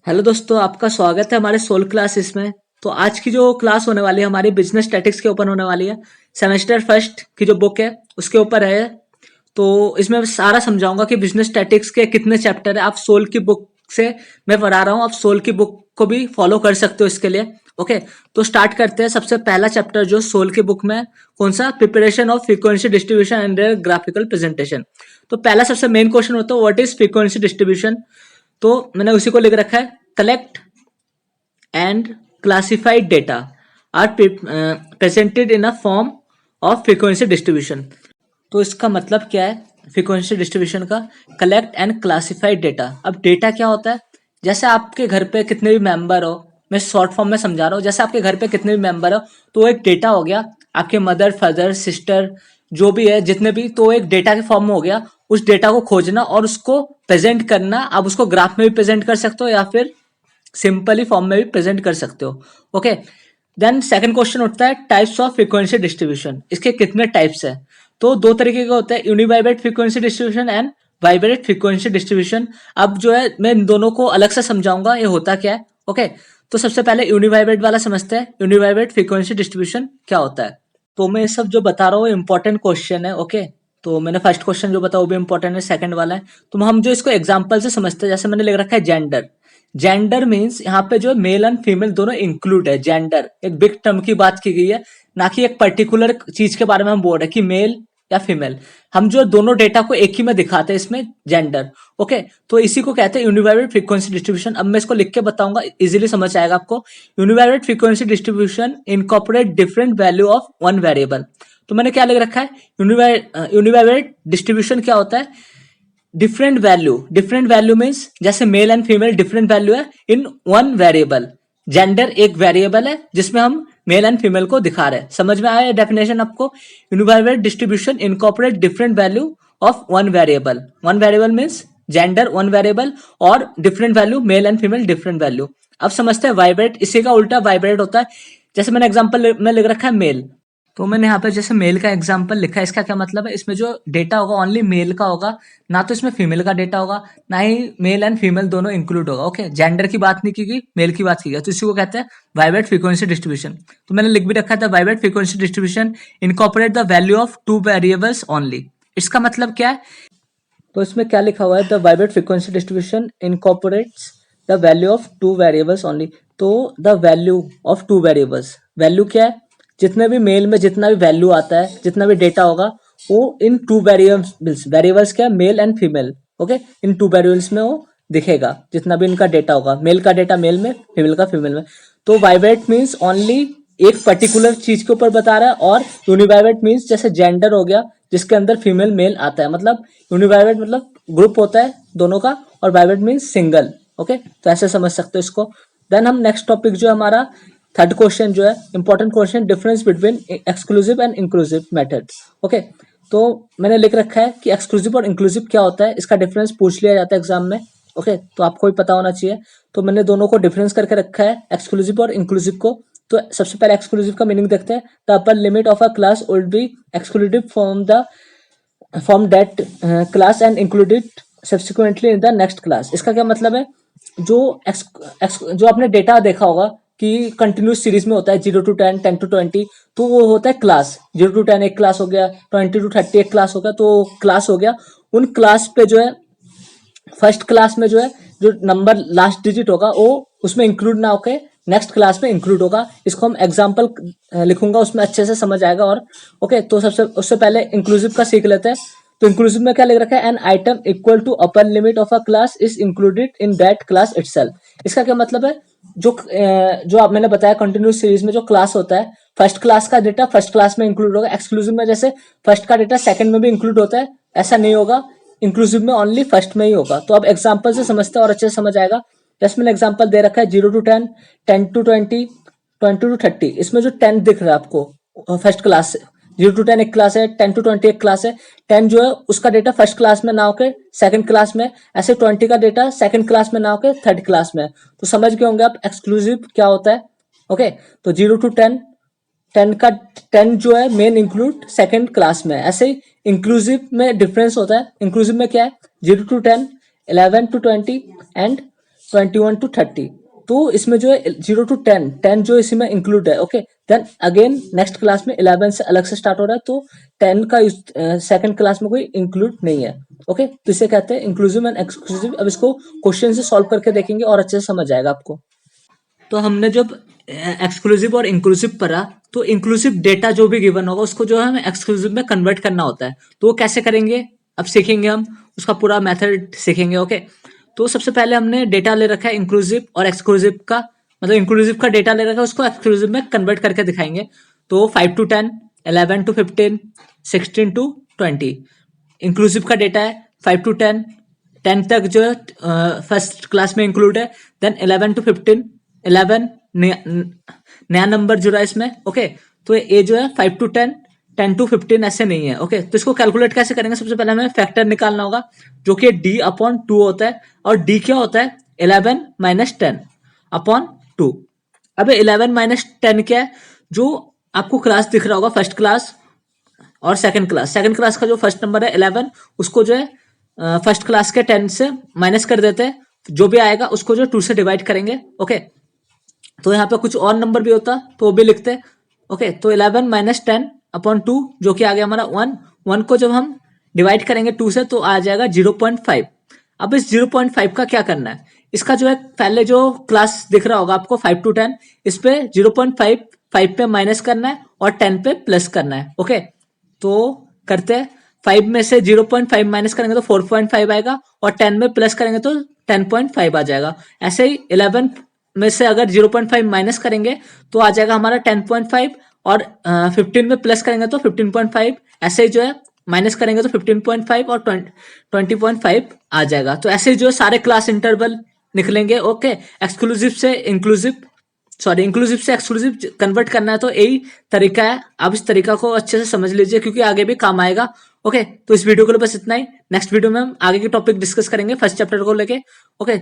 Hello दोस्तों, आपका स्वागत है हमारे सोल क्लासेस में। तो आज की जो क्लास होने वाली है हमारी बिजनेस स्टैटिक्स के ऊपर होने वाली है। सेमेस्टर फर्स्ट की जो बुक है उसके ऊपर है। तो इसमें मैं सारा समझाऊंगा कि बिजनेस स्टैटिक्स के कितने चैप्टर है। आप सोल की बुक से मैं पढ़ा रहा हूँ, आप सोल की बुक को भी फॉलो कर सकते हो इसके लिए। ओके, तो स्टार्ट करते हैं। सबसे पहला चैप्टर जो सोल की बुक में कौन सा, preparation of frequency distribution and graphical presentation. तो पहला सबसे मेन क्वेश्चन होता है व्हाट इज फ्रीक्वेंसी डिस्ट्रीब्यूशन। तो मैंने उसी को लिख रखा है, collect and classified data are presented in a form of frequency distribution. तो इसका मतलब क्या है फ्रीक्वेंसी डिस्ट्रीब्यूशन का, कलेक्ट एंड क्लासिफाइड डेटा। अब डेटा क्या होता है, जैसे आपके घर पे कितने भी मेंबर हो, मैं शॉर्ट फॉर्म में समझा रहा हूँ, जैसे आपके घर पे कितने भी मेंबर हो तो वो एक डेटा हो गया। आपके मदर फादर सिस्टर जो भी है जितने भी, तो एक डेटा के फॉर्म में हो गया। उस डेटा को खोजना और उसको प्रेजेंट करना, आप उसको ग्राफ में भी प्रेजेंट कर सकते हो या फिर सिंपली फॉर्म में भी प्रेजेंट कर सकते हो। ओके, देन सेकंड क्वेश्चन उठता है टाइप्स ऑफ फ्रीक्वेंसी डिस्ट्रीब्यूशन। इसके कितने टाइप्स है, तो दो तरीके का होता है, univariate frequency distribution and bivariate frequency distribution. अब जो है मैं इन दोनों को अलग से समझाऊंगा ये होता क्या है। ओके, तो सबसे पहले यूनिवाइब्रेट वाला समझते हैं, यूनिवाइब्रेट फ्रीक्वेंसी डिस्ट्रीब्यूशन क्या होता है। तो मैं ये सब जो बता रहा हूँ इंपॉर्टेंट क्वेश्चन है। ओके, तो मैंने फर्स्ट क्वेश्चन जो बताया वो भी इंपॉर्टेंट है, सेकंड वाला है। तो हम जो इसको एग्जांपल से समझते हैं, जैसे मैंने लिख रखा है जेंडर। जेंडर मीन्स यहाँ पे जो मेल एंड फीमेल दोनों इंक्लूड है। जेंडर एक बिग टर्म की बात की गई है, ना कि एक पर्टिकुलर चीज के बारे में हम बोल रहे हैं कि मेल या फीमेल। हम जो दोनों डेटा को एक ही में दिखाते हैं इसमें जेंडर। ओके, तो इसी को कहते हैं यूनिवाइब्रेट फ्रीक्वेंसी डिस्ट्रीब्यूशन। अब मैं इसको लिख के बताऊंगा, इजीली समझ आएगा आपको। Univariate frequency distribution incorporate different value of one variable. तो मैंने क्या लिख रखा है, यूनिवाइब्रेट डिस्ट्रीब्यूशन क्या होता है, डिफरेंट वैल्यू मीन्स जैसे mail and female different value है इन वन वेरिएबल। जेंडर एक वेरिएबल है जिसमें हम मेल एंड फीमेल को दिखा रहे हैं। समझ में आया डेफिनेशन आपको। Univariate distribution incorporate different value of one variable means gender one variable और different value male and female different value. अब समझते हैं वाइब्रेट, इसी का उल्टा वाइब्रेट होता है। जैसे मैंने एग्जांपल में लिख रखा है मेल, तो मैंने यहाँ पे जैसे मेल का एग्जांपल लिखा है। इसका क्या मतलब है, इसमें जो डेटा होगा ओनली मेल का होगा, ना तो इसमें फीमेल का डेटा होगा, ना ही मेल एंड फीमेल दोनों इंक्लूड होगा। ओके, जेंडर की बात नहीं की गई, मेल की बात की गई, तो इसी को कहते हैं वाइब्रेट फ्रीक्वेंसी डिस्ट्रीब्यूशन। तो मैंने लिख भी रखा था, vibrate frequency distribution incorporate the value of two variables only. इसका मतलब क्या है, तो इसमें क्या लिखा हुआ है, the bivariate frequency distribution incorporates the value of two variables only. तो the value of two variables, value क्या है, जितने भी मेल में जितना भी वैल्यू आता है, जितना भी डेटा होगा वो इन टू वेरिएबल्स, वेरिएबल्स क्या, mail and female. Okay, in two variables में वो दिखेगा जितना भी इनका डेटा होगा, मेल का डेटा मेल में, फीमेल का फीमेल में। तो वाइब्रेट मीन्स ओनली एक पर्टिकुलर चीज के ऊपर बता रहा है, और यूनिवाइब्रेट मीन्स जैसे जेंडर हो गया जिसके अंदर फीमेल मेल आता है, मतलब यूनिवाइब्रेट मतलब ग्रुप होता है दोनों का, और वाइब्रेट मीन्स सिंगल। ओके, तो ऐसे समझ सकते हो इसको। देन हम नेक्स्ट टॉपिक जो हमारा थर्ड क्वेश्चन जो है important question, difference between exclusive and inclusive method. Okay, तो मैंने लिख रखा है कि एक्सक्लूसिव और इंक्लूसिव क्या होता है, इसका डिफरेंस पूछ लिया जाता है एग्जाम में। ओके, तो आपको भी पता होना चाहिए। तो मैंने दोनों को डिफरेंस करके रखा है, एक्सक्लूसिव और इंक्लूसिव को। तो सबसे पहले एक्सक्लूसिव का मीनिंग देखते हैं, the upper limit of a class would be exclusive from that class and included subsequently in the next class. इसका क्या मतलब है, जो जो आपने डेटा देखा होगा कि कंटिन्यूस सीरीज में होता है 0 to 10, 10 to 20, तो वो होता है क्लास। 0 to 10 एक क्लास हो गया, 20 to 30 एक क्लास हो गया, तो क्लास हो गया। उन क्लास पे जो है फर्स्ट क्लास में जो है जो नंबर लास्ट डिजिट होगा वो उसमें इंक्लूड ना होके नेक्स्ट क्लास में इंक्लूड होगा। इसको हम एग्जांपल लिखूंगा, उसमें अच्छे से समझ आएगा। और ओके, तो सबसे उससे पहले इंक्लूसिव का सीख लेते हैं। तो इंक्लूसिव में क्या लिख रखा है, an item equal to upper limit of a class is included in that class itself. इसका क्या मतलब है, जो आप मैंने बताया कंटिन्यूस सीरीज में जो क्लास होता है, फर्स्ट क्लास का डेटा फर्स्ट क्लास में इंक्लूड होगा। एक्सक्लूसिव में जैसे फर्स्ट का डेटा सेकंड में भी इंक्लूड होता है, ऐसा नहीं होगा। इंक्लूसिव में ओनली फर्स्ट में ही होगा। तो अब एग्जांपल से समझते हैं और अच्छे से समझ आएगा। जैसे मैंने एग्जांपल दे रखा है 0 to 10, 10 to 20, 20 to 30। इसमें जो 10 दिख रहा है आपको फर्स्ट क्लास से, 0 to 10 एक क्लास है, 10 to 20 एक क्लास है। 10 जो है उसका डेटा फर्स्ट क्लास में ना होकर सेकंड क्लास में, ऐसे 20 का डेटा सेकंड क्लास में ना होकर थर्ड क्लास में। तो समझ गए होंगे आप एक्सक्लूसिव क्या होता है। ओके, तो 0 to 10, 10 जो है मेन इंक्लूड सेकंड क्लास में। ऐसे ही इंक्लूसिव में डिफरेंस होता है। इंक्लूसिव में क्या है, 0 to 10, 11 to 20 एंड 21 to 30, तो इसमें जो है 0 to 10, 10 जो इसमें इंक्लूड है। Okay, then again next class में 11 से अलग से स्टार्ट हो रहा है, तो 10 का सेकंड क्लास में कोई इंक्लूड नहीं है। ओके, तो इसे कहते हैं इंक्लूसिव एंड एक्सक्लूसिव। अब इसको क्वेश्चन से सॉल्व करके देखेंगे और अच्छे से समझ आएगा आपको। तो हमने जब एक्सक्लूसिव और इंक्लूसिव पढ़ा, तो इंक्लूसिव डेटा जो भी गिवन होगा उसको जो है हमें एक्सक्लूसिव में कन्वर्ट करना होता है। तो वो कैसे करेंगे अब सीखेंगे, हम उसका पूरा मेथड सीखेंगे। ओके, तो सबसे पहले हमने डेटा ले रखा है इंक्लूसिव और एक्सक्लूसिव का, मतलब इंक्लूसिव का डेटा ले रखा है, उसको एक्सक्लूसिव में कन्वर्ट करके दिखाएंगे। तो 5 to 10, 11 to 15, 16 to 20 इंक्लूसिव का डेटा है। 5 to 10, 10 तक जो है फर्स्ट क्लास में इंक्लूड है। देन 11 to 15, 11 नया नंबर जुड़ा है इसमें। ओके, तो ये जो है 5 to 10, 10 to 15 ऐसे नहीं है। ओके, तो इसको कैलकुलेट कैसे करेंगे, सबसे पहले हमें फैक्टर निकालना होगा जो कि d/2 होता है। और d क्या होता है, 11 - 10/2। अब 11 - 10 क्या है, जो आपको क्लास दिख रहा होगा फर्स्ट क्लास और सेकंड क्लास। सेकंड क्लास का जो फर्स्ट नंबर है 11, उसको जो है फर्स्ट क्लास के 10 से माइनस कर देते हैं, जो भी आएगा उसको जो 2 से डिवाइड करेंगे। ओके, तो यहाँ पे कुछ और नंबर भी होता तो वो भी लिखते हैं। ओके, तो 11 - 10/2 जो कि आ गया हमारा 1। 1 को जब हम डिवाइड करेंगे 2 से तो आ जाएगा 0.5। अब इस 0.5 का क्या करना है, इसका जो है पहले जो क्लास दिख रहा होगा आपको 5 to 10, इस पे 0.5 5 पे माइनस करना है और 10 पे प्लस करना है। ओके, तो करते हैं। 5 में से 0.5 माइनस करेंगे तो 4.5 आएगा और 10 में प्लस करेंगे तो 10.5 आ जाएगा। ऐसे ही 11 में से अगर 0.5 माइनस करेंगे तो आ जाएगा हमारा 10.5 और 15 में प्लस करेंगे तो 15.5। ऐसे ही जो है माइनस करेंगे तो 15.5 और 20.5 आ जाएगा। तो ऐसे ही जो है सारे क्लास इंटरवल निकलेंगे। ओके, एक्सक्लूसिव से इंक्लूसिव, सॉरी इंक्लूसिव से एक्सक्लूसिव कन्वर्ट करना है, तो यही तरीका है। आप इस तरीका को अच्छे से समझ लीजिए क्योंकि आगे भी काम आएगा। ओके, तो इस वीडियो के लिए बस इतना ही। नेक्स्ट वीडियो में हम आगे के टॉपिक डिस्कस करेंगे फर्स्ट चैप्टर को लेके। ओके।